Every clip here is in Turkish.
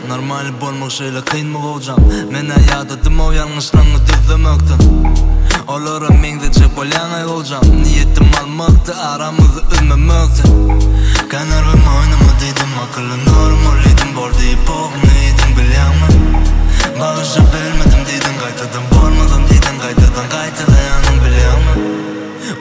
Normal bolmoqşuyla qiyin olacağım. Men hayatıma uyanmışlarını düzlemekten. Olara mengdece qo'lyanay olacağım. Niyetim almaktı, aramızı üzmemekti. Kanarım oynama dedim, akıllı normal edim. Bor deyip oğnaydım bilyanman. Bağışa vermedim dedin, qaytadan bormadım dedin. Qaytalayanım bilyanman.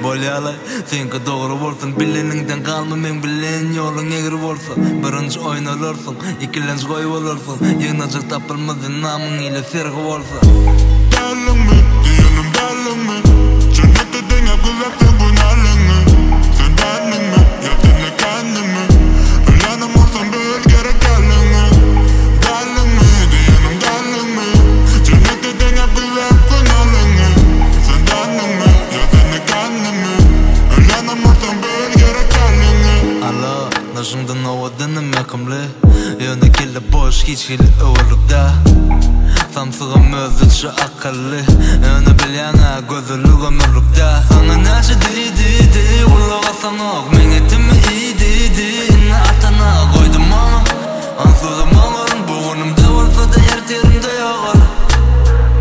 Bolyalay, senki doğru bolsun. Bileningden kalma, men bilen yolun egri bolsa. Birinci oynalırsun, ikilenç koyup olursun. Yığınacak tapılmadın, namın ile sergi bolsa. Dallingmi, diyelim dallingmi. Cennette denep güzeptin bu nalingmi. Sen dallingmi, yaptın ne kendimi. Ölenim olsan böyle gerek kellingmi. Dallingmi, diyelim dallingmi. Cennette denep güzeptin nalingmi. Sen dallingmi, yaptın ne kendimi. Ölenim olsan böyle gerek kellingmi. Allah, naşımdan ovadınım yakımlı. Yöne kelip boş geçili öğürlükda. Samsığım özütçü akıllı. Öne bilyana gözülük ömürlükda. Sana naşı dedi, ulağa sanok. Men etimi iyi dedi, inna atana koydum ama. Ansızım ağırım, buğunumda olsa da yer terimde yağar.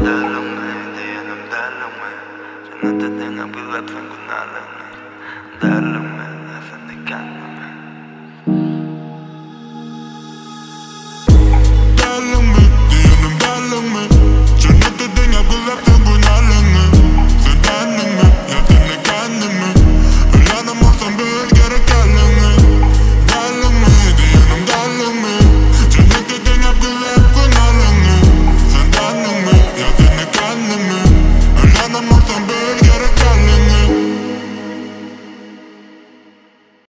Dallingmi, diyenim dallingmi. Cennette denep güzeptin bu nalingmi. Dallingmi.